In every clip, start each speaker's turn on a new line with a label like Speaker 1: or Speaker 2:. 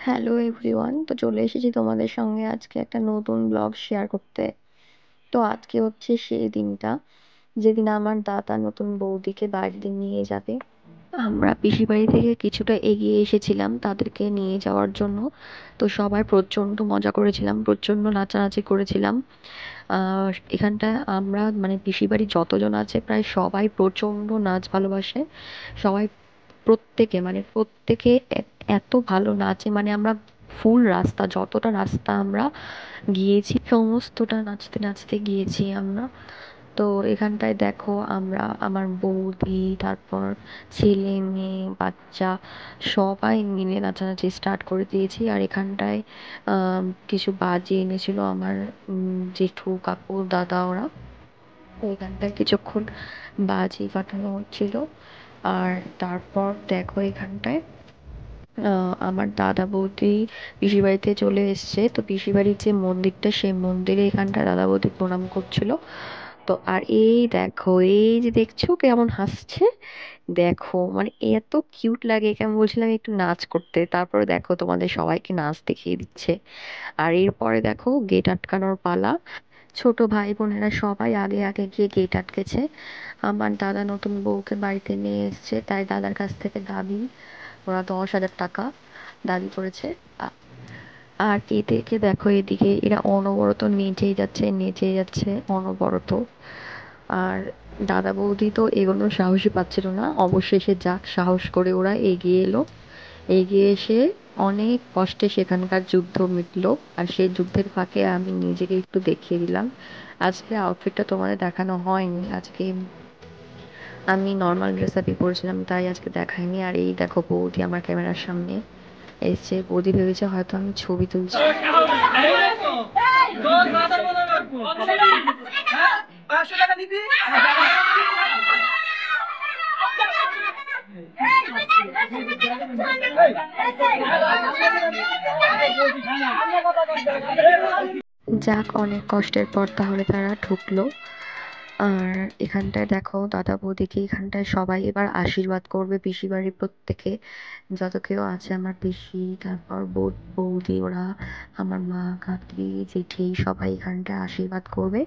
Speaker 1: Hello everyone, তো চলে এসেছি তোমাদের সঙ্গে আজকে একটা নতুন ব্লগ শেয়ার করতে। তো আজকে হচ্ছে সেই দিনটা যেদিন আমার দাদা নতুন বৌদিকে বাড়িতে নিয়ে যাবে। আমরা পিসি বাড়ি থেকে কিছুটা এগিয়ে এসেছিলাম তাদেরকে নিয়ে যাওয়ার জন্য। তো সবাই প্রচণ্ড মজা করেছিলাম, প্রচণ্ড নাচানাচি করেছিলাম। এখানটায় আমরা মানে পিসি বাড়ি যতজন আছে প্রায় সবাই প্রচণ্ড নাচ ভালোবাসে। সবাই প্রত্যেকে এত ভালো নাচে, মানে আমরা ফুল রাস্তা, যতটা রাস্তা আমরা গিয়েছি সমস্তটা নাচতে নাচতে গিয়েছি আমরা। তো এখানটায় দেখো আমরা, আমার বৌদি, তারপর ছেলে মেয়ে বাচ্চা সবাই মিলে নাচানাচি স্টার্ট করে দিয়েছি। আর এখানটায় কিছু বাজি এনেছিল আমার জেঠু কাকু দাদা ওরা। তো এখানটায় কিছুক্ষণ বাজি ফাটানো হচ্ছিল। আর তারপর দেখো এখানটায় আমার দাদা বৌদি পিসি বাড়িতে চলে এসছে। তো পিসি বাড়ির যে মন্দিরটা, সেই মন্দিরে এখানটা দাদা বৌদি প্রণাম করছিল। তো আর এই দেখো, এই যে দেখছো কেমন হাসছে, দেখো মানে এত কিউট লাগে, কেমন বলছিলাম একটু নাচ করতে। তারপরে দেখো তোমাদের সবাইকে নাচ দেখিয়ে দিচ্ছে। আর এরপরে দেখো গেট আটকানোর পালা। ছোট ভাই বোনেরা সবাই আগে আগে গিয়ে গেট আটকেছে। আমার দাদা নতুন বউকে বাড়িতে নিয়ে এসছে, তাই দাদার কাছ থেকে দাবি ওরা 10,000 টাকা দাবি করেছে। আ- আর এদেরকে দেখো, এদিকে এরা অনবরত নেচেই যাচ্ছে নেচেই যাচ্ছে অনবরত। আর দাদা বৌদি তো এগোনোর সাহসই পাচ্ছিল না, অবশেষে যাক সাহস করে ওরা এগিয়ে এলো। এগিয়ে এসে অনেক কষ্টে সেখানকার যুদ্ধ মিটলো। আর সেই যুদ্ধের ফাঁকে আমি নিজেকে একটু দেখিয়ে দিলাম। আজকে আউটফিটটা তোমাদের দেখানো হয়নি, আজকে আমি নর্মাল ড্রেস আপই পরেছিলাম, তাই আজকে দেখাইনি। আর এই দেখো বৌদি আমার ক্যামেরার সামনে এসছে। বৌদি ভেবেছে হয়তো আমি ছবি তুলছি। যাক, অনেক কষ্টের পর তাহলে তারা ঢুকলো। আর এখানটায় দেখো দাদা বৌদিকে এখানটায় সবাই এবার আশীর্বাদ করবে, পিসি বাড়ির প্রত্যেকে যত কেউ আছে, আমার পিসি, তারপর বৌদি ওরা, আমার মা কাকি জেঠি সবাই এখানটায় আশীর্বাদ করবে।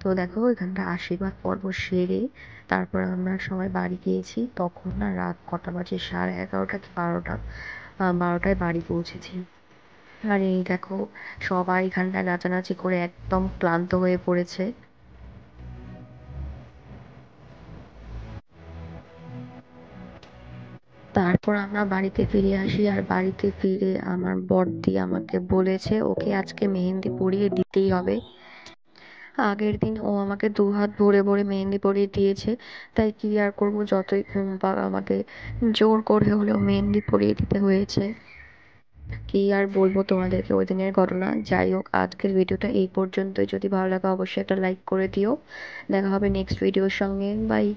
Speaker 1: তো দেখো এখানটা আশীর্বাদ পর্ব সেরে তারপর আমরা সবাই বাড়ি গিয়েছি। তখন না রাত কটা বাজে, 11:30 কি 12টা, 12টায় বাড়ি পৌঁছেছি। আর এই দেখো সবাই এখানটায় নাচানাচি করে একদম ক্লান্ত হয়ে পড়েছে। তারপর আমরা বাড়িতে ফিরে আসি। আর বাড়িতে ফিরে আমার বড়দি আমাকে বলেছে ওকে আজকে মেহেন্দি পরিয়ে দিতেই হবে। আগের দিন ও আমাকে দুহাত ভরে ভরে মেহেন্দি পরিয়ে দিয়েছে, তাই কি আর করবো, যতই ঘুম পাক আমাকে জোর করে হলেও মেহেন্দি পরিয়ে দিতে হয়েছে। কি আর বলবো তোমাদেরকে ওই দিনের ঘটনা। যাই হোক, আজকের ভিডিওটা এই পর্যন্তই। যদি ভালো লাগে অবশ্যই একটা লাইক করে দিও। দেখা হবে নেক্সট ভিডিওর সঙ্গে। বাই।